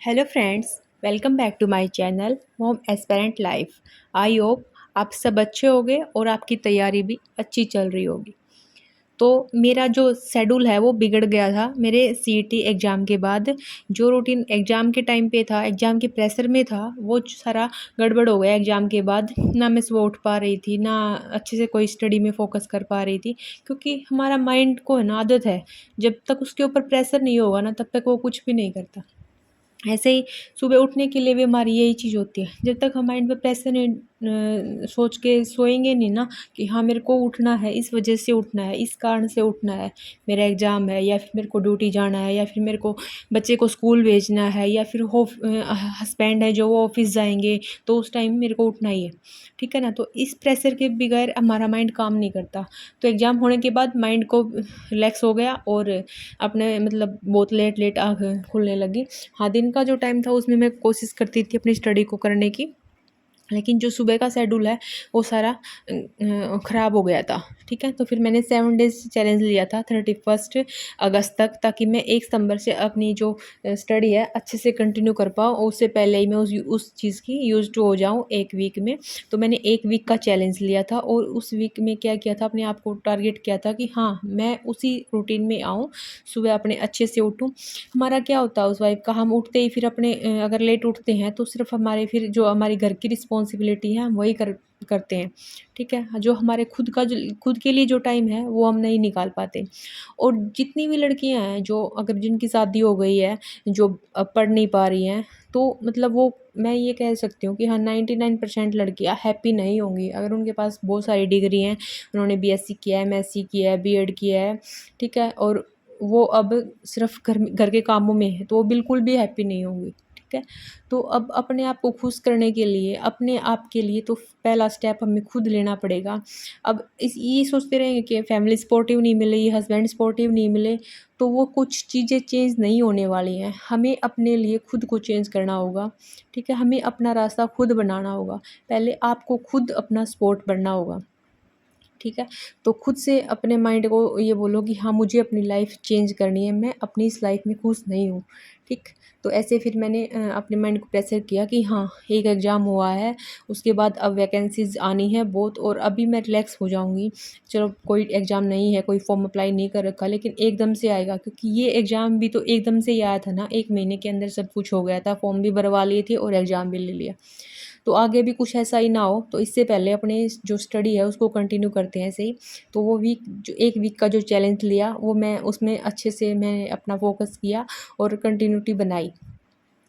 Hello friends, welcome back to my channel home aspirant life. I hope आप सब अच्छे होंगे और आपकी तैयारी भी अच्छी चल रही होगी। तो मेरा जो शेड्यूल है वो बिगड़ गया था मेरे सीईटी एग्ज़ाम के बाद। जो रूटीन एग्ज़ाम के टाइम पे था, एग्ज़ाम के प्रेशर में था, वो सारा गड़बड़ हो गया एग्ज़ाम के बाद। ना मैं सुबह उठ पा रही थी, ना अच्छे से कोई स्टडी में फ़ोकस कर पा रही थी, क्योंकि हमारा माइंड को है ना आदत है, जब तक उसके ऊपर प्रेशर नहीं होगा ना तब तक वो कुछ भी नहीं करता। ऐसे ही सुबह उठने के लिए भी हमारी यही चीज़ होती है, जब तक हम माइंड पे प्रेशर नहीं सोच के सोएंगे नहीं ना कि हाँ मेरे को उठना है, इस वजह से उठना है, इस कारण से उठना है, मेरा एग्ज़ाम है या फिर मेरे को ड्यूटी जाना है या फिर मेरे को बच्चे को स्कूल भेजना है या फिर हस्बैंड है जो वो ऑफिस जाएंगे, तो उस टाइम मेरे को उठना ही है। ठीक है ना, तो इस प्रेशर के बगैर हमारा माइंड काम नहीं करता। तो एग्ज़ाम होने के बाद माइंड को रिलैक्स हो गया और अपने मतलब बहुत लेट लेट आँख खुलने लगी। हाँ, दिन का जो टाइम था उसमें मैं कोशिश करती थी अपनी स्टडी को करने की, लेकिन जो सुबह का शेड्यूल है वो सारा ख़राब हो गया था। ठीक है, तो फिर मैंने 7 डेज़ चैलेंज लिया था 31 अगस्त तक, ताकि मैं 1 सितंबर से अपनी जो स्टडी है अच्छे से कंटिन्यू कर पाऊँ और उससे पहले ही मैं उस चीज़ की यूज़्ड टू हो जाऊँ 1 वीक में। तो मैंने 1 वीक का चैलेंज लिया था और उस वीक में क्या किया था, अपने आप को टारगेट किया था कि हाँ, मैं उसी रूटीन में आऊँ, सुबह अपने अच्छे से उठूँ। हमारा क्या होता है हाउसवाइफ का, हम उठते ही फिर अपने अगर लेट उठते हैं तो सिर्फ हमारे फिर जो हमारी घर की रिस्पॉन्सिबिलिटी है हम वही करते हैं। ठीक है, जो हमारे खुद के लिए जो टाइम है वो हम नहीं निकाल पाते। और जितनी भी लड़कियां हैं जो अगर जिनकी शादी हो गई है, जो पढ़ नहीं पा रही हैं, तो मतलब वो मैं ये कह सकती हूँ कि हाँ 99% लड़कियां हैप्पी नहीं होंगी अगर उनके पास बहुत सारी डिग्री हैं, उन्होंने बीएससी किया है, एमएससी किया है, बीएड किया है। ठीक है, और वो अब सिर्फ घर के कामों में है, तो वो बिल्कुल भी हैप्पी नहीं होंगी। ठीक है, तो अब अपने आप को खुश करने के लिए, अपने आप के लिए तो पहला स्टेप हमें खुद लेना पड़ेगा। अब इस ये सोचते रहेंगे कि फैमिली सपोर्टिव नहीं मिले, ये हस्बैंड सपोर्टिव नहीं मिले, तो वो कुछ चीज़ें चेंज नहीं होने वाली हैं। हमें अपने लिए खुद को चेंज करना होगा। ठीक है, हमें अपना रास्ता खुद बनाना होगा। पहले आपको खुद अपना सपोर्ट बनना होगा। ठीक है, तो खुद से अपने माइंड को ये बोलो कि हाँ मुझे अपनी लाइफ चेंज करनी है, मैं अपनी इस लाइफ में खुश नहीं हूँ। ठीक, तो ऐसे फिर मैंने अपने माइंड को प्रेशर किया कि हाँ एक एग्ज़ाम हुआ है, उसके बाद अब वैकेंसीज आनी है बहुत और अभी मैं रिलैक्स हो जाऊँगी। चलो कोई एग्ज़ाम नहीं है, कोई फॉर्म अप्लाई नहीं कर रखा, लेकिन एकदम से आएगा, क्योंकि ये एग्ज़ाम भी तो एकदम से ही आया था ना, 1 महीने के अंदर सब कुछ हो गया था, फॉर्म भी भरवा लिए थे और एग्ज़ाम भी ले लिया। तो आगे भी कुछ ऐसा ही ना हो, तो इससे पहले अपने जो स्टडी है उसको कंटिन्यू करते हैं ऐसे ही। तो वो वीक जो 1 वीक का जो चैलेंज लिया वो मैं उसमें अच्छे से मैंने अपना फ़ोकस किया और कंटिन्यूटी बनाई।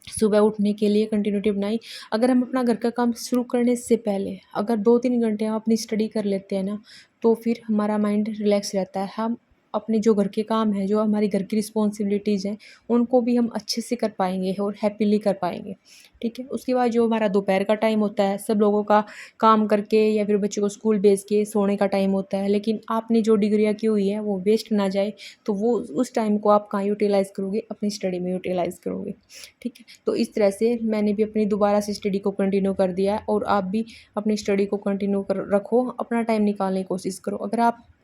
सुबह उठने के लिए कंटिन्यूटी बनाई। अगर हम अपना घर का काम शुरू करने से पहले अगर 2-3 घंटे हम अपनी स्टडी कर लेते हैं ना, तो फिर हमारा माइंड रिलैक्स रहता है। हम अपने जो घर के काम हैं, जो हमारी घर की रिस्पॉन्सिबिलिटीज़ हैं, उनको भी हम अच्छे से कर पाएँगे और हैपीली कर पाएँगे। ठीक है? उसके बाद जो हमारा दोपहर का टाइम होता है, सब लोगों का काम करके या फिर बच्चे को स्कूल भेज के सोने का टाइम होता है, लेकिन आपने जो डिग्रियाँ की हुई हैं, वो वेस्ट ना जाए, तो वो उस टाइम को आप कहाँ यूटिलाइज़ करोगे? अपनी स्टडी में यूटिलाइज़ करोगे। ठीक है? तो इस तरह से मैंने भी अपनी दोबारा से स्टडी को कंटिन्यू कर दिया है और आप भी अपनी स्टडी को कंटिन्यू कर रखो, अपना टाइम निकालने की कोशिश करो।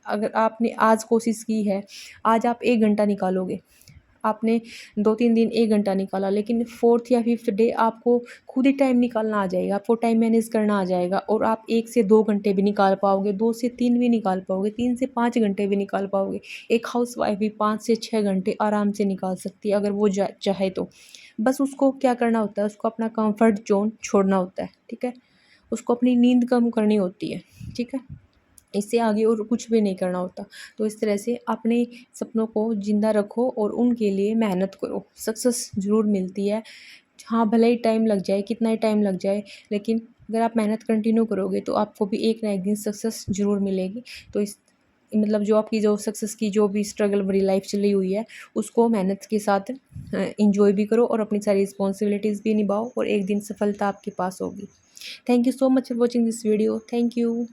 अगर आपने आज कोशिश की है, आज आप 1 घंटा निकालोगे, आपने 2-3 दिन 1 घंटा निकाला, लेकिन 4th या 5th डे आपको खुद ही टाइम निकालना आ जाएगा, आपको टाइम मैनेज करना आ जाएगा और आप 1 से 2 घंटे भी निकाल पाओगे, 2 से 3 भी निकाल पाओगे, 3 से 5 घंटे भी निकाल पाओगे। एक हाउसवाइफ़ भी 5 से 6 घंटे आराम से निकाल सकती है अगर वो चाहे तो। बस उसको क्या करना होता है, उसको अपना कम्फ़र्ट ज़ोन छोड़ना होता है। ठीक है? उसको अपनी नींद कम करनी होती है। ठीक है? इससे आगे और कुछ भी नहीं करना होता। तो इस तरह से अपने सपनों को ज़िंदा रखो और उनके लिए मेहनत करो, सक्सेस ज़रूर मिलती है। हाँ, भले ही टाइम लग जाए, कितना ही टाइम लग जाए, लेकिन अगर आप मेहनत कंटिन्यू करोगे तो आपको भी एक ना एक दिन सक्सेस ज़रूर मिलेगी। तो इस मतलब जो आपकी जो सक्सेस की जो भी स्ट्रगल भरी लाइफ चली हुई है, उसको मेहनत के साथ एन्जॉय भी करो और अपनी सारी रिस्पॉन्सिबिलिटीज़ भी निभाओ और एक दिन सफलता आपके पास होगी। Thank you so much for watching this video. Thank you.